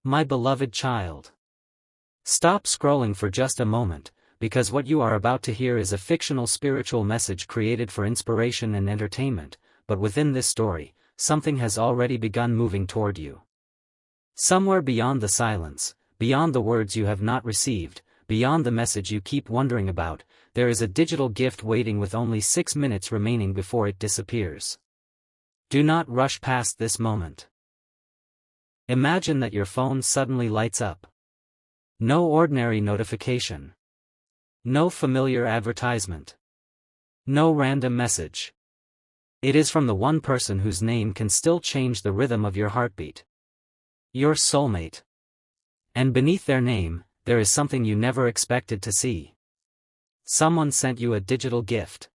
My beloved child. Stop scrolling for just a moment, because what you are about to hear is a fictional spiritual message created for inspiration and entertainment, but within this story, something has already begun moving toward you. Somewhere beyond the silence, beyond the words you have not received, beyond the message you keep wondering about, there is a digital gift waiting with only 6 minutes remaining before it disappears. Do not rush past this moment. Imagine that your phone suddenly lights up. No ordinary notification. No familiar advertisement. No random message. It is from the one person whose name can still change the rhythm of your heartbeat. Your soulmate. And beneath their name, there is something you never expected to see. Someone sent you a digital gift.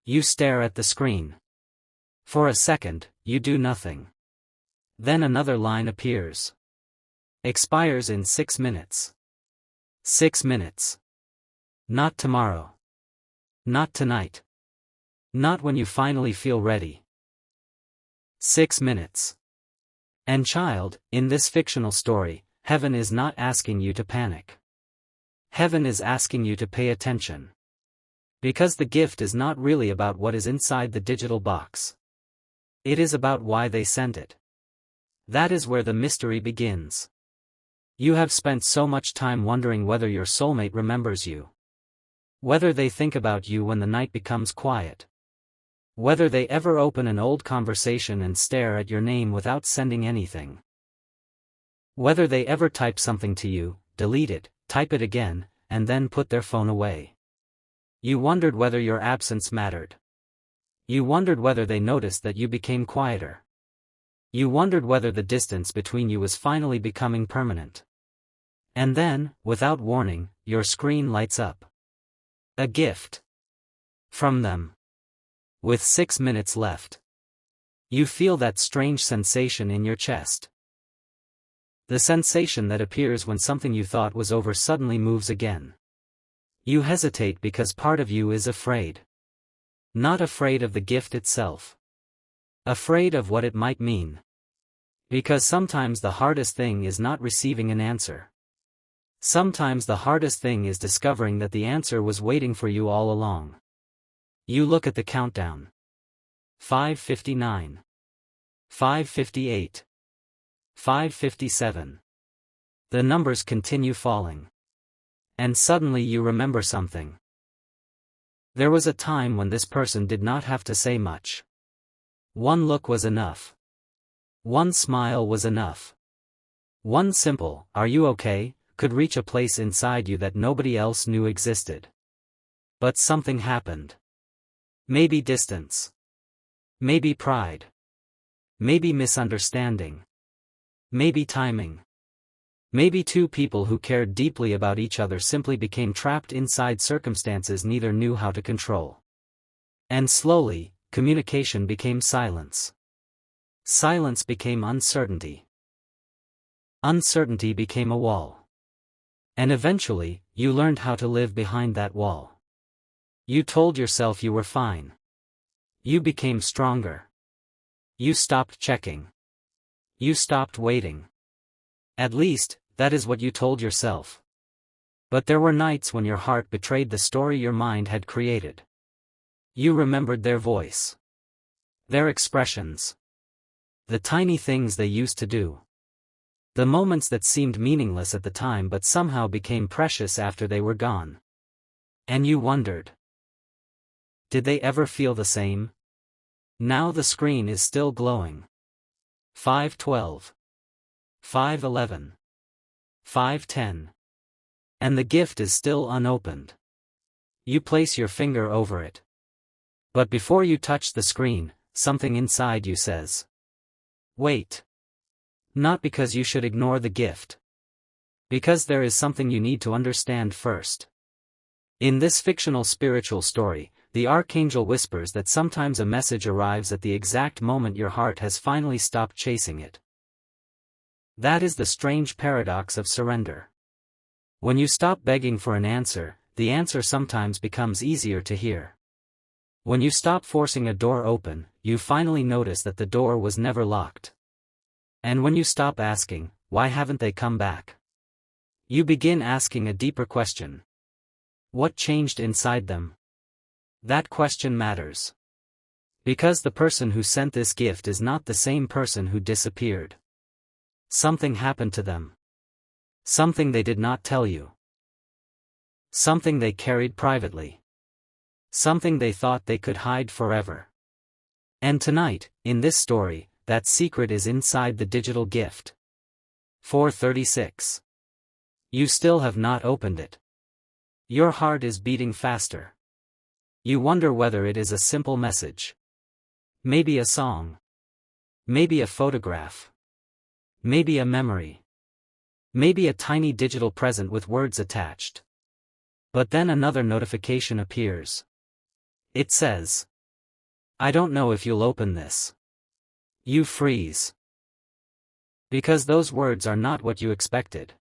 You stare at the screen. For a second, you do nothing. Then another line appears. Expires in 6 minutes. 6 minutes. Not tomorrow. Not tonight. Not when you finally feel ready. 6 minutes. And child, in this fictional story, heaven is not asking you to panic. Heaven is asking you to pay attention. Because the gift is not really about what is inside the digital box. It is about why they sent it. That is where the mystery begins. You have spent so much time wondering whether your soulmate remembers you. Whether they think about you when the night becomes quiet. Whether they ever open an old conversation and stare at your name without sending anything. Whether they ever type something to you, delete it, type it again, and then put their phone away. You wondered whether your absence mattered. You wondered whether they noticed that you became quieter. You wondered whether the distance between you was finally becoming permanent. And then, without warning, your screen lights up. A gift. From them. With 6 minutes left. You feel that strange sensation in your chest. The sensation that appears when something you thought was over suddenly moves again. You hesitate because part of you is afraid. Not afraid of the gift itself. Afraid of what it might mean. Because sometimes the hardest thing is not receiving an answer. Sometimes the hardest thing is discovering that the answer was waiting for you all along. You look at the countdown. 5:59. 5:58. 5:57. The numbers continue falling. And suddenly you remember something. There was a time when this person did not have to say much. One look was enough. One smile was enough. One simple, "Are you okay?" could reach a place inside you that nobody else knew existed. But something happened. Maybe distance. Maybe pride. Maybe misunderstanding. Maybe timing. Maybe two people who cared deeply about each other simply became trapped inside circumstances neither knew how to control. And slowly, communication became silence. Silence became uncertainty. Uncertainty became a wall. And eventually, you learned how to live behind that wall. You told yourself you were fine. You became stronger. You stopped checking. You stopped waiting. At least, that is what you told yourself. But there were nights when your heart betrayed the story your mind had created. You remembered their voice. Their expressions. The tiny things they used to do. The moments that seemed meaningless at the time but somehow became precious after they were gone. And you wondered. Did they ever feel the same? Now the screen is still glowing. 5:12. 5:11. 5:10. And the gift is still unopened. You place your finger over it. But before you touch the screen, something inside you says, "Wait." Not because you should ignore the gift. Because there is something you need to understand first. In this fictional spiritual story, the archangel whispers that sometimes a message arrives at the exact moment your heart has finally stopped chasing it. That is the strange paradox of surrender. When you stop begging for an answer, the answer sometimes becomes easier to hear. When you stop forcing a door open, you finally notice that the door was never locked. And when you stop asking, why haven't they come back? You begin asking a deeper question. What changed inside them? That question matters. Because the person who sent this gift is not the same person who disappeared. Something happened to them. Something they did not tell you. Something they carried privately. Something they thought they could hide forever. And tonight, in this story, that secret is inside the digital gift. 436. You still have not opened it. Your heart is beating faster. You wonder whether it is a simple message. Maybe a song. Maybe a photograph. Maybe a memory. Maybe a tiny digital present with words attached. But then another notification appears. It says, I don't know if you'll open this. You freeze. Because those words are not what you expected.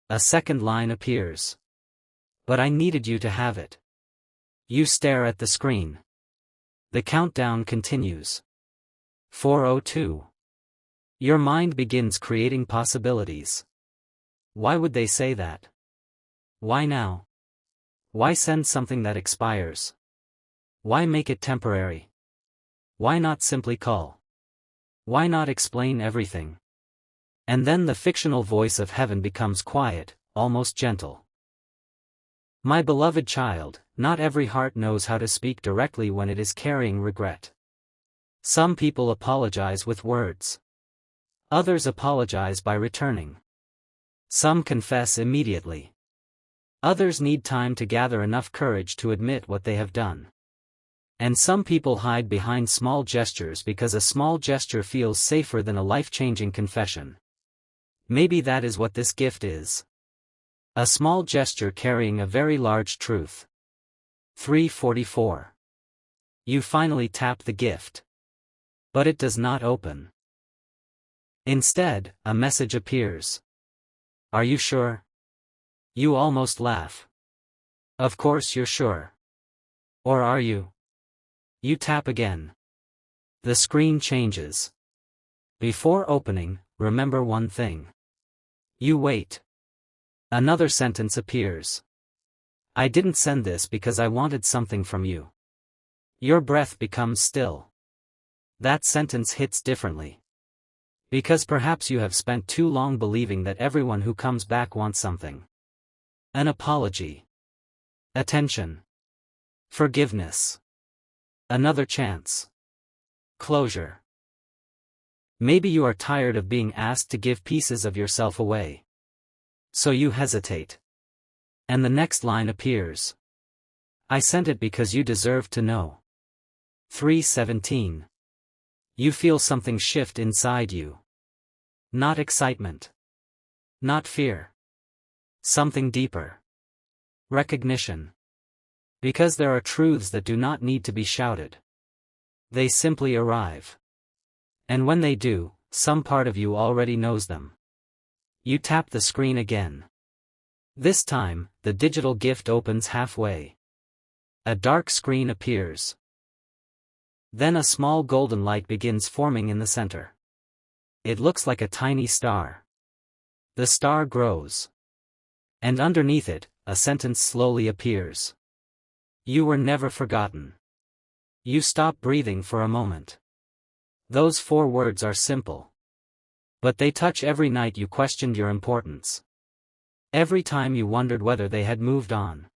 A second line appears. But I needed you to have it. You stare at the screen. The countdown continues. 4:02. Your mind begins creating possibilities. Why would they say that? Why now? Why send something that expires? Why make it temporary? Why not simply call? Why not explain everything? And then the fictional voice of heaven becomes quiet, almost gentle. My beloved child, not every heart knows how to speak directly when it is carrying regret. Some people apologize with words. Others apologize by returning. Some confess immediately. Others need time to gather enough courage to admit what they have done. And some people hide behind small gestures because a small gesture feels safer than a life-changing confession. Maybe that is what this gift is. A small gesture carrying a very large truth. 3:44. You finally tap the gift. But it does not open. Instead, a message appears. Are you sure? You almost laugh. Of course you're sure. Or are you? You tap again. The screen changes. Before opening, remember one thing. You wait. Another sentence appears. I didn't send this because I wanted something from you. Your breath becomes still. That sentence hits differently. Because perhaps you have spent too long believing that everyone who comes back wants something. An apology. Attention. Forgiveness. Another chance. Closure. Maybe you are tired of being asked to give pieces of yourself away. So you hesitate. And the next line appears. I sent it because you deserve to know. 3:17. You feel something shift inside you. Not excitement. Not fear. Something deeper. Recognition. Because there are truths that do not need to be shouted. They simply arrive. And when they do, some part of you already knows them. You tap the screen again. This time, the digital gift opens halfway. A dark screen appears. Then a small golden light begins forming in the center. It looks like a tiny star. The star grows. And underneath it, a sentence slowly appears. You were never forgotten. You stop breathing for a moment. Those 4 words are simple. But they touch every night you questioned your importance. Every time you wondered whether they had moved on.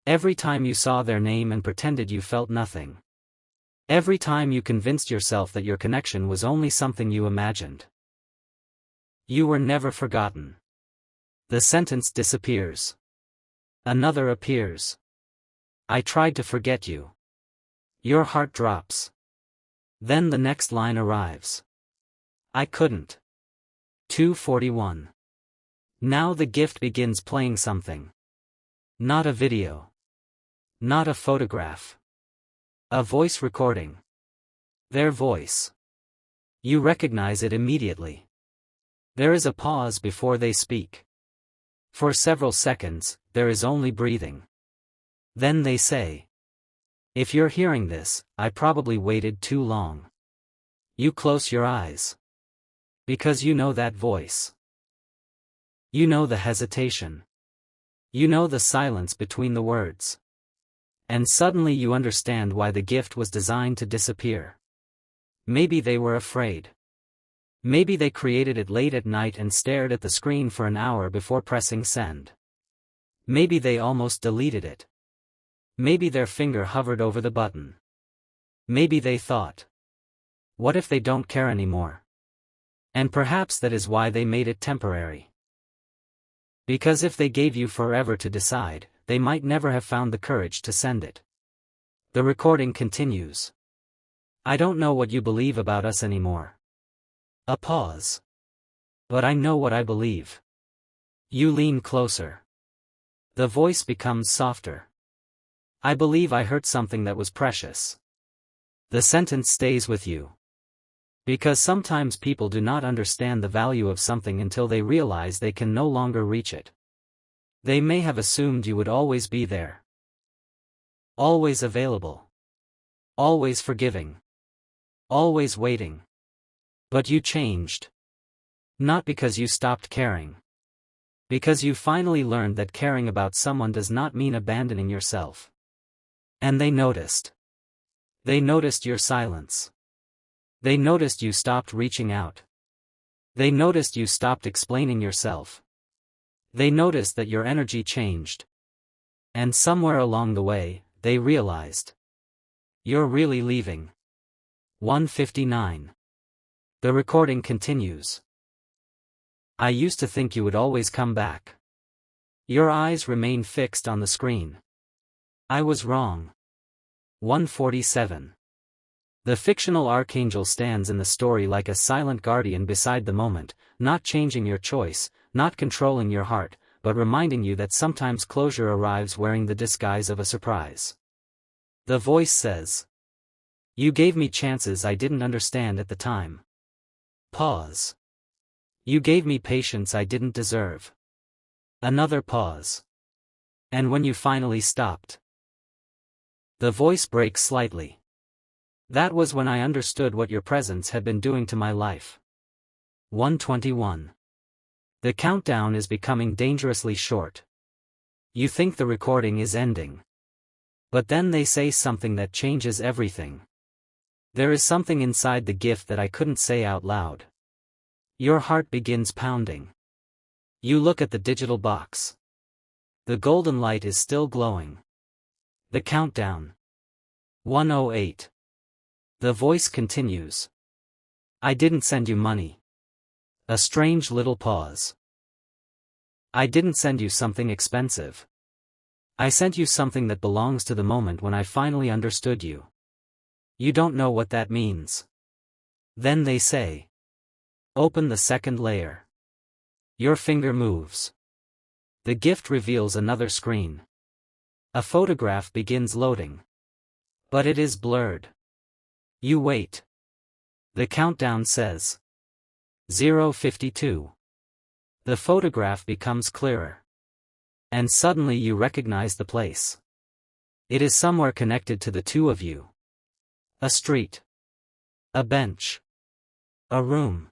Every time you saw their name and pretended you felt nothing. Every time you convinced yourself that your connection was only something you imagined. You were never forgotten. The sentence disappears. Another appears. I tried to forget you. Your heart drops. Then the next line arrives. I couldn't. 2:41. Now the gift begins playing something. Not a video. Not a photograph. A voice recording. Their voice. You recognize it immediately. There is a pause before they speak. For several seconds, there is only breathing. Then they say. If you're hearing this, I probably waited too long. You close your eyes. Because you know that voice. You know the hesitation. You know the silence between the words. And suddenly you understand why the gift was designed to disappear. Maybe they were afraid. Maybe they created it late at night and stared at the screen for an hour before pressing send. Maybe they almost deleted it. Maybe their finger hovered over the button. Maybe they thought, what if they don't care anymore? And perhaps that is why they made it temporary. Because if they gave you forever to decide, they might never have found the courage to send it. The recording continues. I don't know what you believe about us anymore. A pause. But I know what I believe. You lean closer. The voice becomes softer. I believe I hurt something that was precious. The sentence stays with you. Because sometimes people do not understand the value of something until they realize they can no longer reach it. They may have assumed you would always be there. Always available. Always forgiving. Always waiting. But you changed. Not because you stopped caring. Because you finally learned that caring about someone does not mean abandoning yourself. And they noticed. They noticed your silence. They noticed you stopped reaching out. They noticed you stopped explaining yourself. They noticed that your energy changed. And somewhere along the way, they realized. You're really leaving. 1:59. The recording continues. I used to think you would always come back. Your eyes remain fixed on the screen. I was wrong. 1:47. The fictional archangel stands in the story like a silent guardian beside the moment, not changing your choice, not controlling your heart, but reminding you that sometimes closure arrives wearing the disguise of a surprise. The voice says, you gave me chances I didn't understand at the time. Pause. You gave me patience I didn't deserve. Another pause. And when you finally stopped, the voice breaks slightly. That was when I understood what your presence had been doing to my life. 1:21. The countdown is becoming dangerously short. You think the recording is ending. But then they say something that changes everything. There is something inside the gift that I couldn't say out loud. Your heart begins pounding. You look at the digital box. The golden light is still glowing. The countdown. 1:08. The voice continues. I didn't send you money. A strange little pause. I didn't send you something expensive. I sent you something that belongs to the moment when I finally understood you. You don't know what that means. Then they say. Open the second layer. Your finger moves. The gift reveals another screen. A photograph begins loading. But it is blurred. You wait. The countdown says 0:52. The photograph becomes clearer. And suddenly you recognize the place. It is somewhere connected to the two of you. A street. A bench. A room.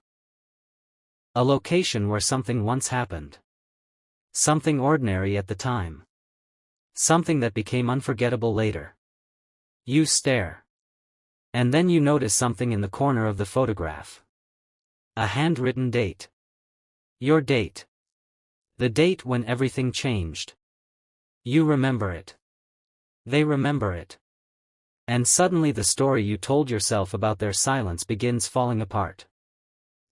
A location where something once happened. Something ordinary at the time. Something that became unforgettable later. You stare. And then you notice something in the corner of the photograph. A handwritten date. Your date. The date when everything changed. You remember it. They remember it. And suddenly the story you told yourself about their silence begins falling apart.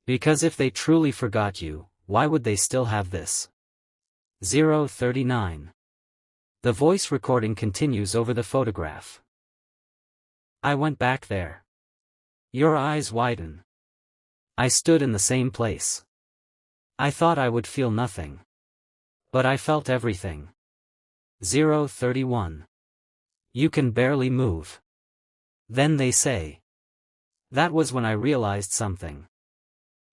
Because if they truly forgot you, why would they still have this? 0:39. The voice recording continues over the photograph. I went back there. Your eyes widen. I stood in the same place. I thought I would feel nothing. But I felt everything. 0:31. You can barely move. Then they say. That was when I realized something.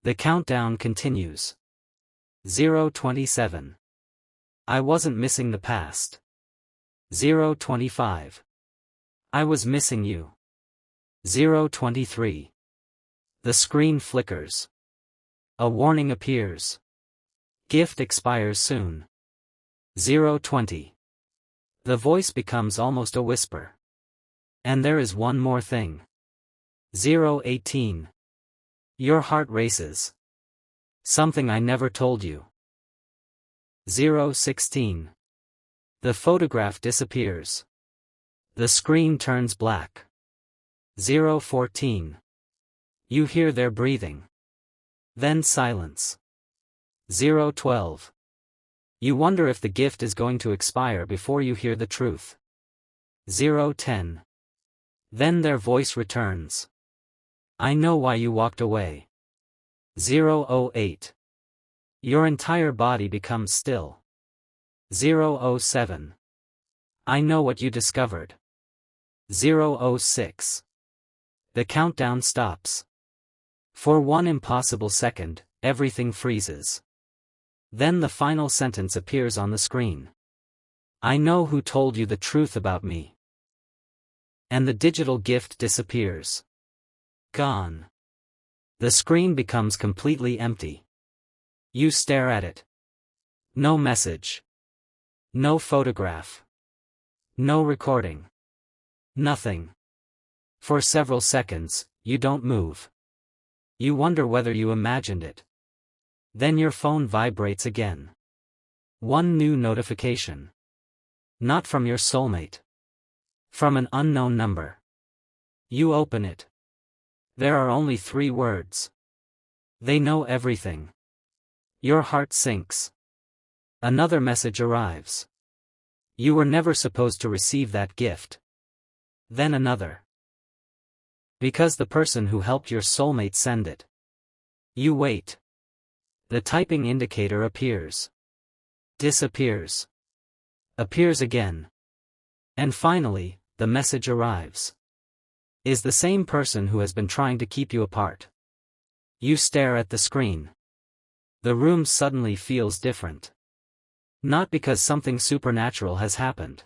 The countdown continues. 0:27. I wasn't missing the past. 0:25. I was missing you. 0:23. The screen flickers. A warning appears. Gift expires soon. 0:20. The voice becomes almost a whisper. And there is one more thing. 0:18. Your heart races. Something I never told you. 0:16. The photograph disappears. The screen turns black. 0:14. You hear their breathing. Then silence. 0:12. You wonder if the gift is going to expire before you hear the truth. 0:10. Then their voice returns. I know why you walked away. 0:08. Your entire body becomes still. 0:07. I know what you discovered. 0:06. The countdown stops. For one impossible second, everything freezes. Then the final sentence appears on the screen. I know who told you the truth about me. And the digital gift disappears. Gone. The screen becomes completely empty. You stare at it. No message. No photograph. No recording. Nothing. For several seconds, you don't move. You wonder whether you imagined it. Then your phone vibrates again. One new notification. Not from your soulmate. From an unknown number. You open it. There are only 3 words. They know everything. Your heart sinks. Another message arrives. You were never supposed to receive that gift. Then another. Because the person who helped your soulmate send it. You wait. The typing indicator appears. Disappears. Appears again. And finally, the message arrives. Is the same person who has been trying to keep you apart. You stare at the screen. The room suddenly feels different. Not because something supernatural has happened.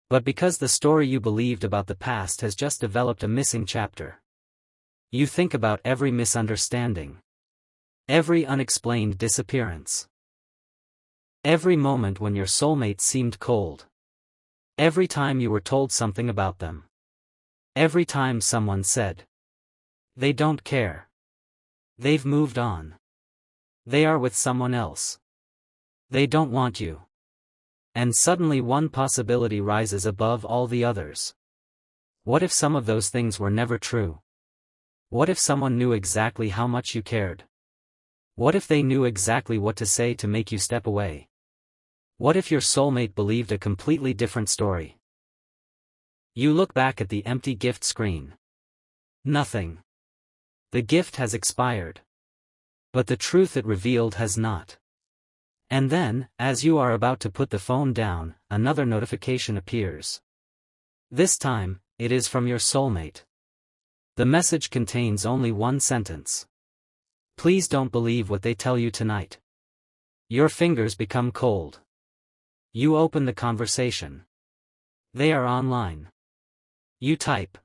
But because the story you believed about the past has just developed a missing chapter. You think about every misunderstanding. Every unexplained disappearance. Every moment when your soulmate seemed cold. Every time you were told something about them. Every time someone said. They don't care. They've moved on. They are with someone else. They don't want you. And suddenly one possibility rises above all the others. What if some of those things were never true? What if someone knew exactly how much you cared? What if they knew exactly what to say to make you step away? What if your soulmate believed a completely different story? You look back at the empty gift screen. Nothing. The gift has expired. But the truth it revealed has not. And then, as you are about to put the phone down, another notification appears. This time, it is from your soulmate. The message contains only one sentence. Please don't believe what they tell you tonight. Your fingers become cold. You open the conversation. They are online. You type.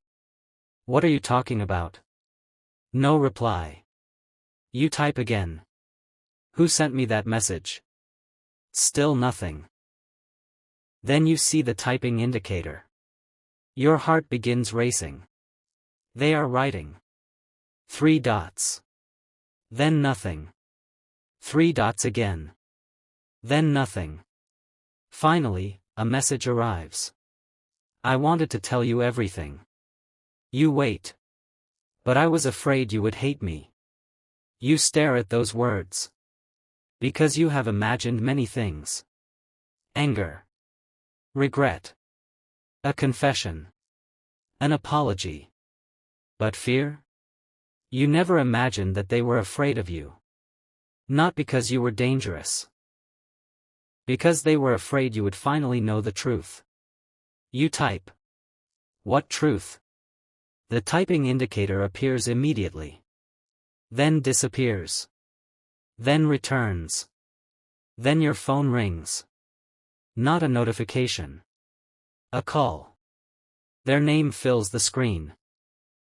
What are you talking about? No reply. You type again. Who sent me that message? Still nothing. Then you see the typing indicator. Your heart begins racing. They are writing. 3 dots. Then nothing. 3 dots again. Then nothing. Finally, a message arrives. I wanted to tell you everything. You wait. But I was afraid you would hate me. You stare at those words. Because you have imagined many things. Anger. Regret. A confession. An apology. But fear? You never imagined that they were afraid of you. Not because you were dangerous. Because they were afraid you would finally know the truth. You type. What truth? The typing indicator appears immediately. Then disappears. Then returns. Then your phone rings. Not a notification. A call. Their name fills the screen.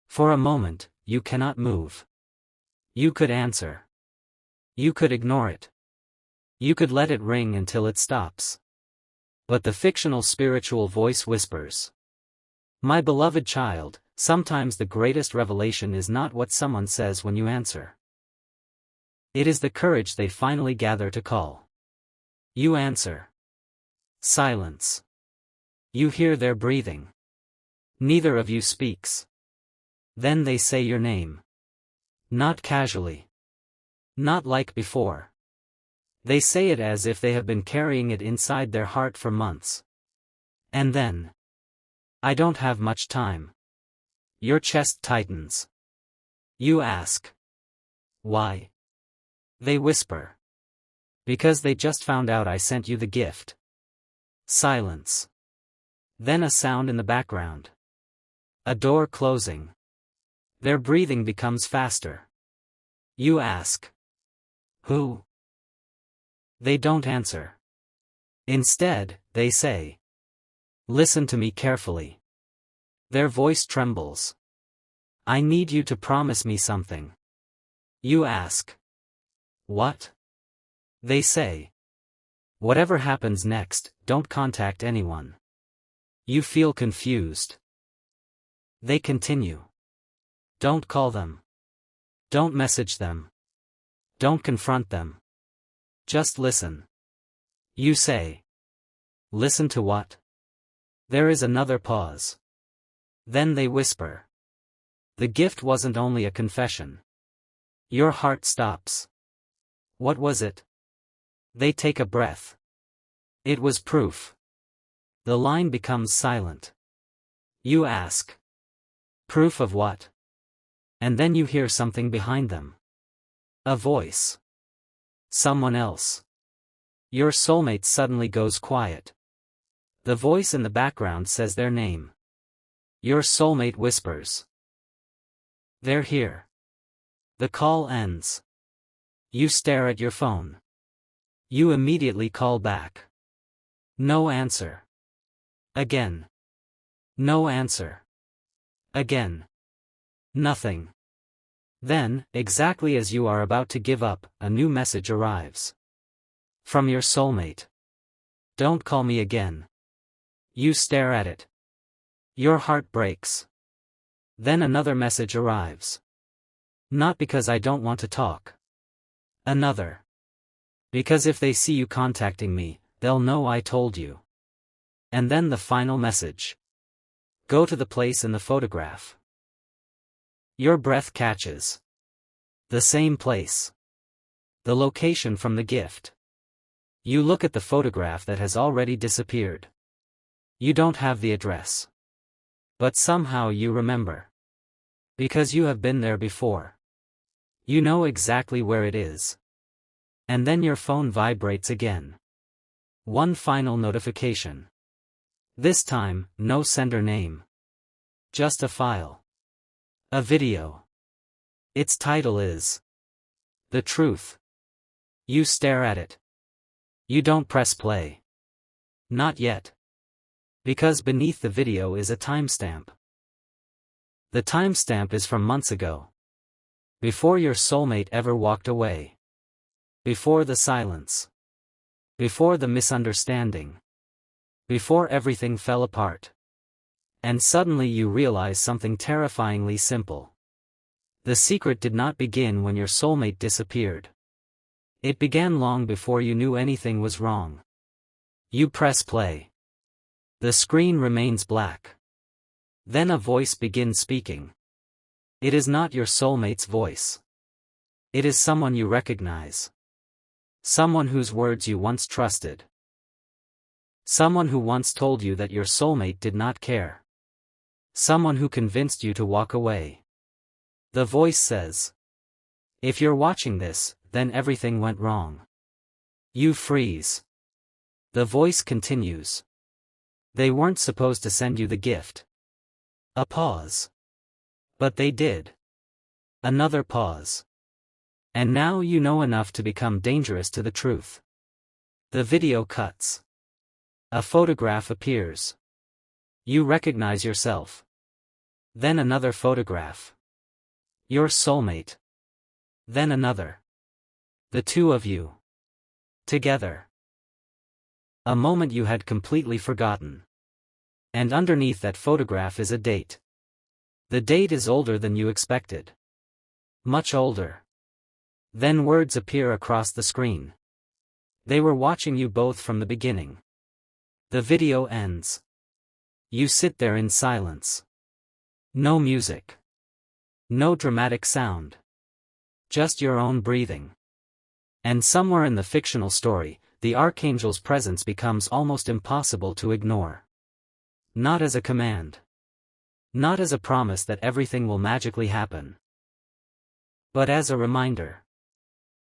For a moment, you cannot move. You could answer. You could ignore it. You could let it ring until it stops. But the fictional spiritual voice whispers. My beloved child, sometimes the greatest revelation is not what someone says when you answer. It is the courage they finally gather to call. You answer. Silence. You hear their breathing. Neither of you speaks. Then they say your name. Not casually. Not like before. They say it as if they have been carrying it inside their heart for months. And then. I don't have much time. Your chest tightens. You ask. Why? They whisper. Because they just found out I sent you the gift. Silence. Then a sound in the background. A door closing. Their breathing becomes faster. You ask. Who? They don't answer. Instead, they say. Listen to me carefully. Their voice trembles. I need you to promise me something. You ask. What? They say. Whatever happens next, don't contact anyone. You feel confused. They continue. Don't call them. Don't message them. Don't confront them. Just listen. You say. Listen to what? There is another pause. Then they whisper. The gift wasn't only a confession. Your heart stops. What was it? They take a breath. It was proof. The line becomes silent. You ask. Proof of what? And then you hear something behind them. A voice. Someone else. Your soulmate suddenly goes quiet. The voice in the background says their name. Your soulmate whispers. They're here. The call ends. You stare at your phone. You immediately call back. No answer. Again. No answer. Again. Nothing. Then, exactly as you are about to give up, a new message arrives. From your soulmate. Don't call me again. You stare at it. Your heart breaks. Then another message arrives. Not because I don't want to talk. Another. Because if they see you contacting me, they'll know I told you. And then the final message. Go to the place in the photograph. Your breath catches. The same place. The location from the gift. You look at the photograph that has already disappeared. You don't have the address. But somehow you remember. Because you have been there before. You know exactly where it is. And then your phone vibrates again. One final notification. This time, no sender name. Just a file. A video. Its title is The Truth. You stare at it. You don't press play. Not yet. Because beneath the video is a timestamp. The timestamp is from months ago. Before your soulmate ever walked away. Before the silence. Before the misunderstanding. Before everything fell apart. And suddenly you realize something terrifyingly simple. The secret did not begin when your soulmate disappeared. It began long before you knew anything was wrong. You press play. The screen remains black. Then a voice begins speaking. It is not your soulmate's voice. It is someone you recognize. Someone whose words you once trusted. Someone who once told you that your soulmate did not care. Someone who convinced you to walk away. The voice says. If you're watching this, then everything went wrong. You freeze. The voice continues. They weren't supposed to send you the gift. A pause. But they did. Another pause. And now you know enough to become dangerous to the truth. The video cuts. A photograph appears. You recognize yourself. Then another photograph. Your soulmate. Then another. The two of you. Together. A moment you had completely forgotten. And underneath that photograph is a date. The date is older than you expected. Much older. Then words appear across the screen. They were watching you both from the beginning. The video ends. You sit there in silence. No music. No dramatic sound. Just your own breathing. And somewhere in the fictional story, the archangel's presence becomes almost impossible to ignore. Not as a command. Not as a promise that everything will magically happen. But as a reminder.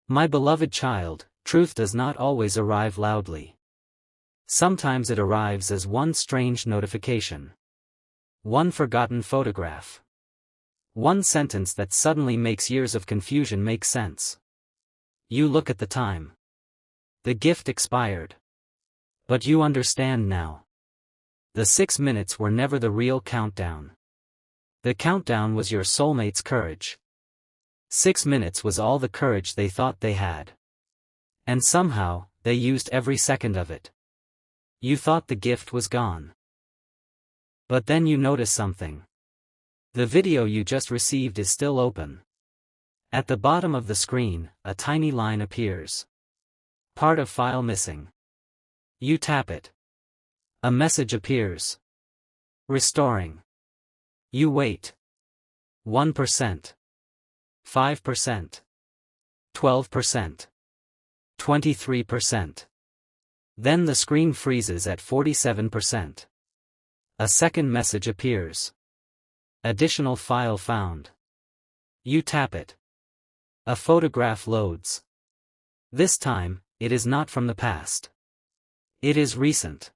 My beloved child, truth does not always arrive loudly. Sometimes it arrives as one strange notification. One forgotten photograph. One sentence that suddenly makes years of confusion make sense. You look at the time. The gift expired. But you understand now. The 6 minutes were never the real countdown. The countdown was your soulmate's courage. 6 minutes was all the courage they thought they had. And somehow, they used every second of it. You thought the gift was gone. But then you notice something. The video you just received is still open. At the bottom of the screen, a tiny line appears. Part of file missing. You tap it. A message appears. Restoring. You wait. 1%. 5%. 12%. 23%. Then the screen freezes at 47%. A second message appears. Additional file found. You tap it. A photograph loads. This time, it is not from the past. It is recent.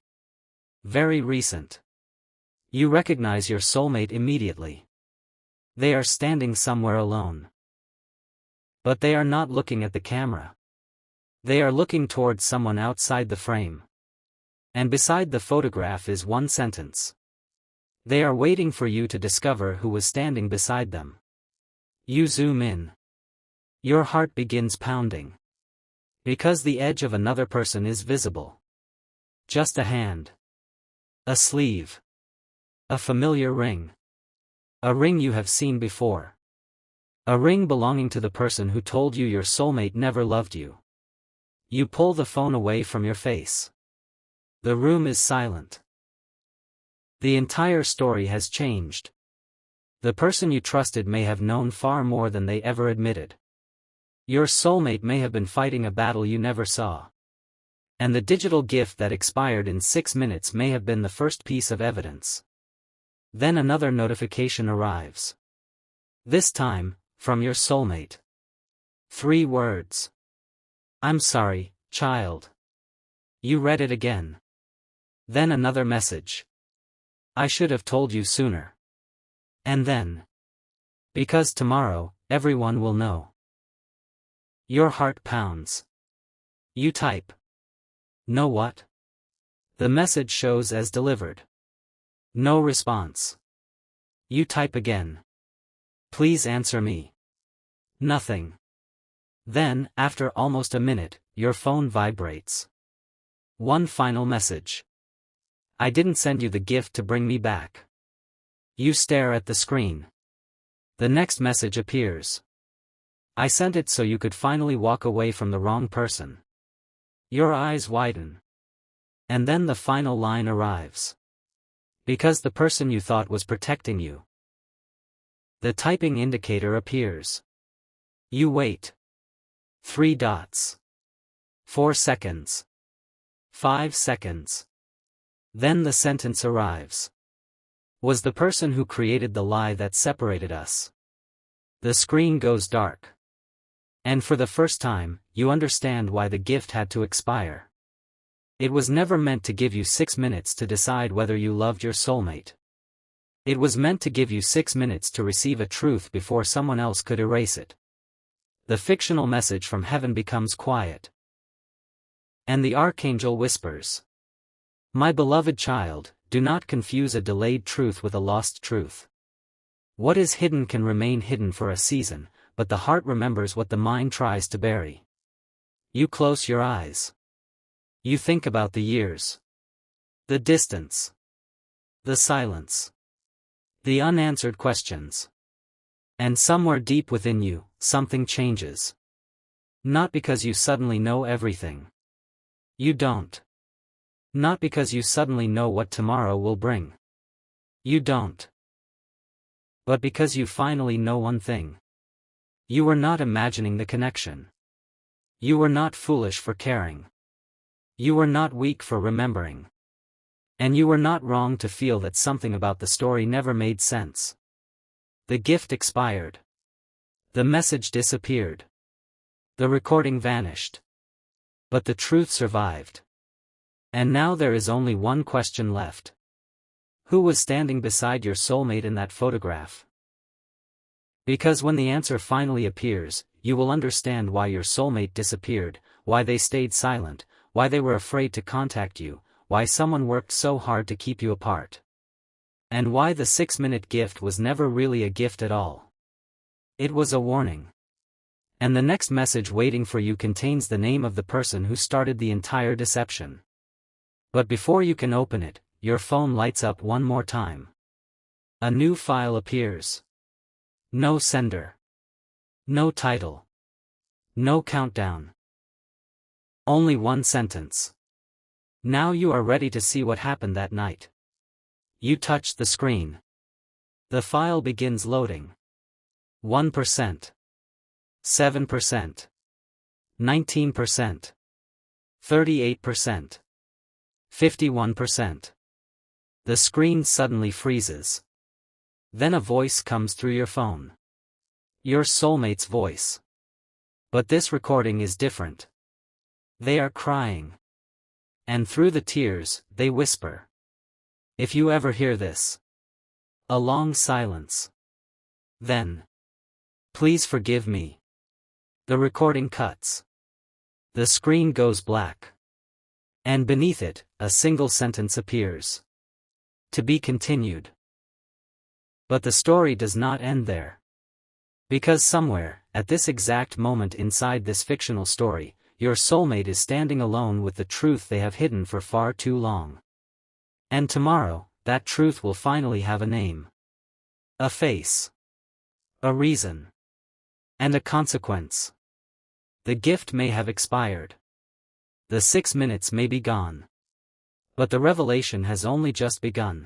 Very recent. You recognize your soulmate immediately. They are standing somewhere alone. But they are not looking at the camera. They are looking towards someone outside the frame. And beside the photograph is one sentence. They are waiting for you to discover who was standing beside them. You zoom in. Your heart begins pounding. Because the edge of another person is visible. Just a hand. A sleeve. A familiar ring. A ring you have seen before. A ring belonging to the person who told you your soulmate never loved you. You pull the phone away from your face. The room is silent. The entire story has changed. The person you trusted may have known far more than they ever admitted. Your soulmate may have been fighting a battle you never saw. And the digital gift that expired in 6 minutes may have been the first piece of evidence. Then another notification arrives. This time, from your soulmate. 3 words. I'm sorry, child. You read it again. Then another message. I should have told you sooner. And then. Because tomorrow, everyone will know. Your heart pounds. You type. Know what? The message shows as delivered. No response. You type again. Please answer me. Nothing. Then, after almost a minute, your phone vibrates. One final message. I didn't send you the gift to bring me back. You stare at the screen. The next message appears. I sent it so you could finally walk away from the wrong person. Your eyes widen. And then the final line arrives. Because the person you thought was protecting you. The typing indicator appears. You wait. 3 dots. 4 seconds. 5 seconds. Then the sentence arrives. Was the person who created the lie that separated us. The screen goes dark. And for the first time, you understand why the gift had to expire. It was never meant to give you 6 minutes to decide whether you loved your soulmate. It was meant to give you 6 minutes to receive a truth before someone else could erase it. The fictional message from heaven becomes quiet. And the archangel whispers. My beloved child, do not confuse a delayed truth with a lost truth. What is hidden can remain hidden for a season, but the heart remembers what the mind tries to bury. You close your eyes. You think about the years. The distance. The silence. The unanswered questions. And somewhere deep within you, something changes. Not because you suddenly know everything. You don't. Not because you suddenly know what tomorrow will bring. You don't. But because you finally know one thing. You were not imagining the connection. You were not foolish for caring. You were not weak for remembering. And you were not wrong to feel that something about the story never made sense. The gift expired. The message disappeared. The recording vanished. But the truth survived. And now there is only one question left. Who was standing beside your soulmate in that photograph? Because when the answer finally appears, you will understand why your soulmate disappeared, why they stayed silent, why they were afraid to contact you, why someone worked so hard to keep you apart. And why the 6-minute gift was never really a gift at all. It was a warning. And the next message waiting for you contains the name of the person who started the entire deception. But before you can open it, your phone lights up one more time. A new file appears. No sender. No title. No countdown. Only one sentence. Now you are ready to see what happened that night. You touch the screen. The file begins loading. 1%. 7%. 19%. 38%. 51%. The screen suddenly freezes. Then a voice comes through your phone. Your soulmate's voice. But this recording is different. They are crying. And through the tears, they whisper. If you ever hear this. A long silence. Then. Please forgive me. The recording cuts. The screen goes black. And beneath it, a single sentence appears. To be continued. But the story does not end there. Because somewhere, at this exact moment inside this fictional story, your soulmate is standing alone with the truth they have hidden for far too long. And tomorrow, that truth will finally have a name. A face. A reason. And a consequence. The gift may have expired. The 6 minutes may be gone. But the revelation has only just begun.